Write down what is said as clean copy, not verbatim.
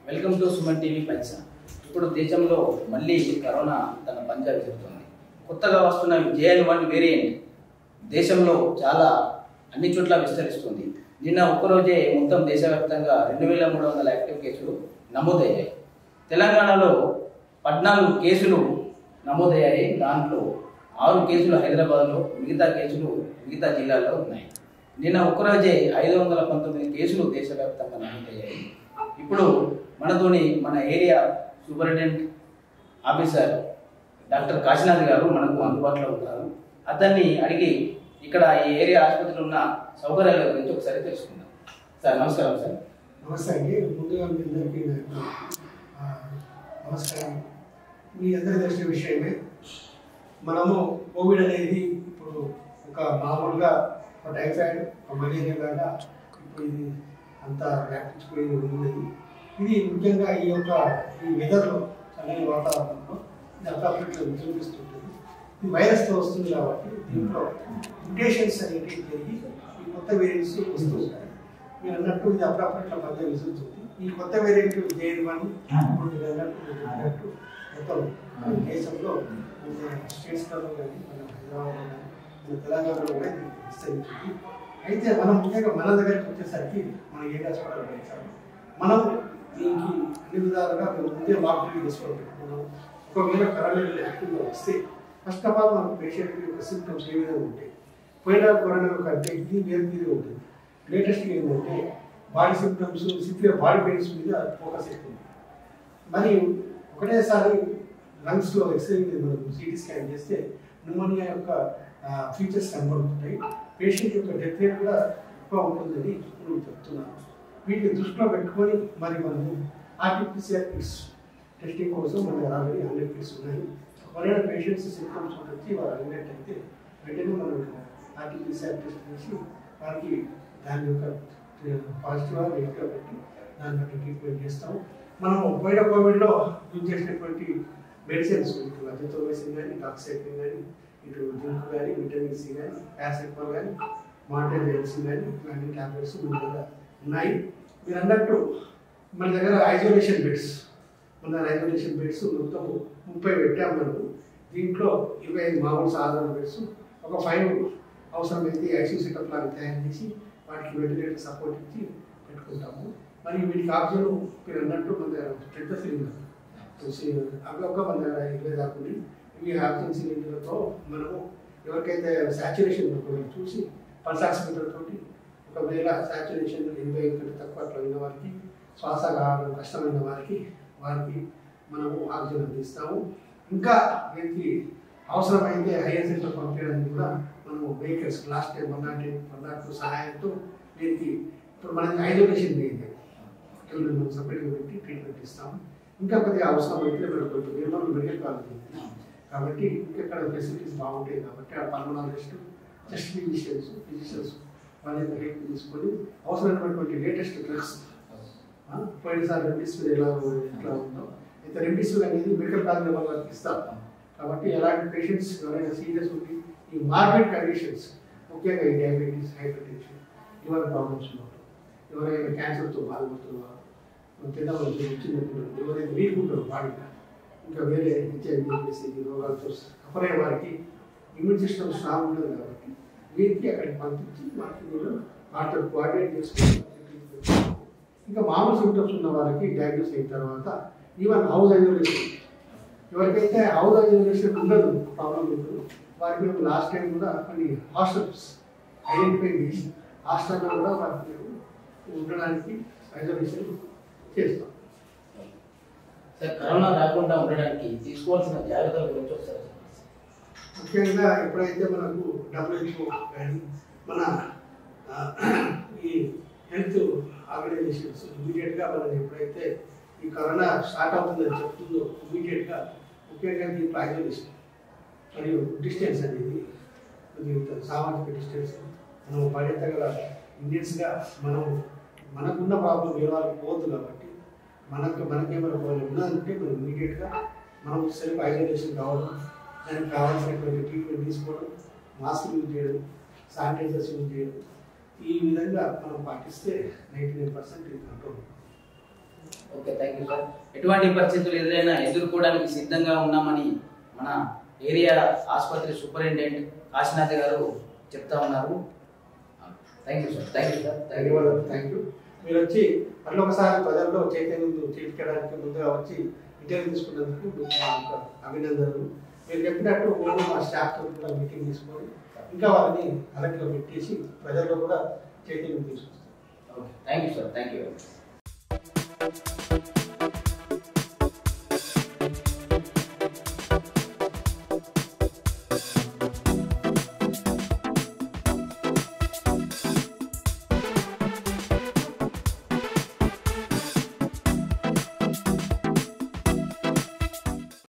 Welcome to Suman TV పైసా. ఇప్పుడు దేశంలో మళ్ళీ కరోనా తన పంజా విసురుతుంది. కొత్తగా వస్తున్న JN.1 వేరియంట్ దేశంలో చాలా అన్ని చోట్ల విస్తరిస్తుంది. నిన్న ఒక్కరోజే మొత్తం దేశవ్యాప్తంగా 2300 యాక్టివ్ కేసులు నమోదయ్యాయి. తెలంగాణలో 14 కేసులు నమోదయ్యాయి. దాంట్లో 6 కేసులు హైదరాబాద్లో, మిగతా కేసులు మిగతా జిల్లాల్లో ఉన్నాయి. నిన్న ఒక్కరోజే 519 కేసులు దేశవ్యాప్తంగా నమోదయ్యాయి. ఇప్పుడు మనతోని మన area superintendent officer doctor Kashinath గారు మనకు అందుబాటులో ఉన్నారు. అతన్ని అడిగి ఇక్కడ ఈ ఏరియా ఆసుపత్రిలో ఉన్న సౌకర్యాల గురించి ఒకసారి తెలుసుకుందాం. సార్ నమస్కారం. సార్ నమస్తే అండి. ముందుగా మీ అందరికీ నమస్కారం. మీ అందరి తెలిసిన విషయమే, మనము కోవిడ్ అనేది ఇప్పుడు ఒక మామూలుగా ఒక టైఫాయిడ్, ఒక మలేరియా లాగా ఇప్పుడు ఇది అంతా వ్యాపించిపోయి ఉన్నది. ఇది ముఖ్యంగా ఈ వెదర్లో, చల్లని వాతావరణంలో ఇది అప్రాప్రియేట్గా చూపిస్తుంటుంది. ఇది వైరస్తో వస్తుంది కాబట్టి దీంట్లో మ్యుటేషన్స్ అనేవి జరిగి ఈ కొత్త వేరియంట్స్ వస్తుంటాయి. మీరు అన్నట్టు ఇది అప్రాప్రియేట్గా మధ్య విసురుతుంది. ఈ కొత్త వేరియంట్ JN.1 ఇప్పుడు మీరు అన్నట్టు మొత్తం దేశంలో స్టేట్స్లలో కానీ, మన హైదరాబాద్లో కానీ, మన తెలంగాణలో కూడా ఇది విస్తరించింది. అయితే మనం ముఖ్యంగా మన దగ్గరికి వచ్చేసరికి మన ఏరియా హాస్పిటల్ వచ్చాము. మనం దీనికి అన్ని విధాలుగా మేము ముందే లాక్డౌన్ చేసుకోవడం పెట్టుకున్నాం. ఒకవేళ కరోనా యాక్టివ్గా వస్తే ఫస్ట్ ఆఫ్ ఆల్ మన పేషెంట్కి యొక్క సింప్టమ్స్ ఏ విధంగా ఉంటాయి, పోయిన కరోనా కంటే ఇది వేరు తీరే ఉంటుంది. లేటెస్ట్గా ఏంటంటే body symptoms, severe body pains మీద ఫోకస్ అవుతుంది. మరి ఒకటేసారి లంగ్స్లో ఎక్స్రే మనం CT స్కాన్ చేస్తే న్యూమోనియా యొక్క ఫీచర్స్ కనబడుతుంటాయి. పేషెంట్ యొక్క డెత్ రేట్ కూడా ఎక్కువ ఉంటుందని నేను చెప్తున్నాను. వీటిని దృష్టిలో పెట్టుకొని మరి మనము RT-PCR కిట్స్ టెస్టింగ్ కోసం మన ఆల్రెడీ 100 కిట్స్ ఉన్నాయి. ఎవరైనా పేషెంట్స్ సింప్టమ్స్ వచ్చి వారు అడిగినట్టయితే వెంటనే మనం RT-PCR టెస్ట్ చేసి వారికి దాని యొక్క పాజిటివ్గా నెగిటివ్గా పెట్టి దాన్ని బట్టి ట్రీట్మెంట్ చేస్తాము. మనం పోయిన కోవిడ్లో యూజ్ చేసినటువంటి మెడిసిన్స్, ఇటు అజితోమైసిన్ కానీ, డాక్సైక్లిన్ కానీ, ఇటు జింక్ కానీ, విటమిన్ C కానీ, పారాసిటమాల్ కానీ, మాంటైల్ మెడిసిన్ కానీ, ఇలాంటి ట్యాబ్లెట్స్ మన దగ్గర ఉన్నాయి. మీరు అన్నట్టు మన దగ్గర ఐసోలేషన్ బెడ్స్ మొత్తం 30 పెట్టాము మనము. దీంట్లో 25 మామూలు సాధారణ బెడ్స్, ఒక 5 అవసరమైతే ICU సెటప్ లాగా తయారు చేసి వాటికి వెంటిలేటర్ సపోర్ట్ ఇచ్చి పెట్టుకుంటాము. మరి వీటికి ఆక్సిజన్ మీరు అన్నట్టు మన దగ్గర పెద్ద సిలిండర్ అవి ఒక మన దగ్గర 20 దాకా ఉంది. ఈ ఆక్సిజన్ సిలిండర్తో మనము ఎవరికైతే సాచురేషన్ చూసి పల్స్ ఆక్సిమీటర్ తోటి ఒకవేళ సాచురేషన్ 80 కంటే తక్కువ అట్లా ఉన్న వారికి, శ్వాస కావడం కష్టమైన వారికి మనము ఆక్సిజన్ అందిస్తాము. ఇంకా వీరికి అవసరమైతే హైయర్ సెంటర్ పంపించడానికి కూడా మనము వెహికల్స్ లాస్ట్ టైం 102 సహాయంతో వీరికి ఇప్పుడు మనకి ఐసోలేషన్ వేయండి మనం సపరేట్గా పెట్టి ట్రీట్మెంట్ ఇస్తాము. ఇంకా కొద్దిగా అవసరమైతే మనకు నిర్మల్ మెడికల్ కాలేజ్ ఉంది కాబట్టి ఇక్కడ ఫెసిలిటీస్ బాగుంటాయి కాబట్టి ఆ పల్మనాలజిస్ట్, చెస్ట్ ఫిజిషియన్స్ వాళ్ళ యొక్క హెల్ప్ తీసుకొని అవసరమైనటువంటి లేటెస్ట్ డ్రగ్స్, పోయినసారి రెమ్డెసివిర్ ఎట్లా ఉందో అయితే రెమ్డెసివిర్ అనేది మెడికల్ కాలేజ్ వాళ్ళకి ఇస్తాం. కాబట్టి ఎలాంటి పేషెంట్స్ ఎవరైనా సీరియస్ ఉండి ఈ మార్బిడ్ కండిషన్స్, ముఖ్యంగా ఈ డయాబెటీస్, హైపర్ టెన్షన్ ఇవన్నీ ప్రాబ్లమ్స్ ఉన్నప్పుడు, ఎవరైనా క్యాన్సర్తో బాధపడుతున్నారు, పెద్దవాళ్ళు వచ్చినప్పుడు, ఎవరైనా వీక్ ఉంటారు బాడీగా, ఇంకా వేరే HIV రోగాలతో సఫర్ అయ్యే వారికి ఇమ్యూన్ సిస్టమ్ స్ట్రాంగ్ ఉంటుంది కాబట్టి వీరికి అక్కడికి పంపించి వాటికి మీరు వాటితో కోఆర్డినేట్ చేసుకుని ఇంకా మామూలు సింప్టమ్స్ ఉన్న వారికి డయాగ్నోస్ అయిన తర్వాత ఈవెన్ హౌస్ ఐసోలేషన్, ఎవరికైతే హౌస్ ఐసోలేషన్ ఉండదు ప్రాబ్లం ఉంటుంది వారికి మేము లాస్ట్ టైం కూడా కొన్ని హాస్టల్స్ ఐడెంటిఫై చేసి హాస్టల్లో కూడా వారికి మేము ఉండడానికి ఐసోలేషన్ చేస్తాం. సార్ కరోనా రాకుండా ఉండడానికి తీసుకోవాల్సిన జాగ్రత్తల గురించి ఒకసారి ముఖ్యంగా ఎప్పుడైతే మనకు WHO కానీ మన ఈ హెల్త్ ఆర్గనైజేషన్స్ ఇమీడియట్గా మనకి ఎప్పుడైతే ఈ కరోనా స్టార్ట్ అవుతుందని చెప్తుందో ఇమీడియట్గా ముఖ్యంగా దీంట్లో ఐసోలేషన్ మరియు డిస్టెన్స్ అనేది సామాజిక డిస్టెన్స్ మనం బాధ్యతగల ఇండియన్స్గా మనకున్న ప్రాబ్లం వేరే వాళ్ళకి పోదు కాబట్టి మనకేమైనా ప్రాబ్లం ఉన్నదంటే మనం ఇమీడియట్గా మనం సెల్ఫ్ ఐసోలేషన్ కావడం, దానికి కావాల్సినటువంటి ట్రీట్మెంట్ తీసుకోవడం, మాస్క్ యూజ్ చేయడం, శానిటైజర్స్ యూజ్ చేయడం, ఈ విధంగా మనం పాటిస్తే 99% control. Okay, thank you sir. ఎటువంటి పరిస్థితులు ఎదుర్కోవడానికి సిద్ధంగా ఉన్నామని మన ఏరియా ఆసుపత్రి సూపరింటెండెంట్ కాశీనాథ్ గారు చెప్తా ఉన్నారు. Thank you sir. Thank you sir. ధన్యవాదాలు. Thank you. మీరు వచ్చి మళ్ళీ ఒకసారి ప్రజల్లో చైతన్యం చేయించడానికి ముందుగా వచ్చి ఇంటర్వ్యూ తీసుకున్నందుకు మీకు మా యొక్క అభినందనలు. మీరు చెప్పినట్టు మేము మా స్టాఫ్తో కూడా మీటింగ్ తీసుకొని ఇంకా వారిని అలర్ట్లో పెట్టేసి ప్రజల్లో కూడా చైతన్యం తీసుకొస్తాం. Okay, thank you sir. Thank you.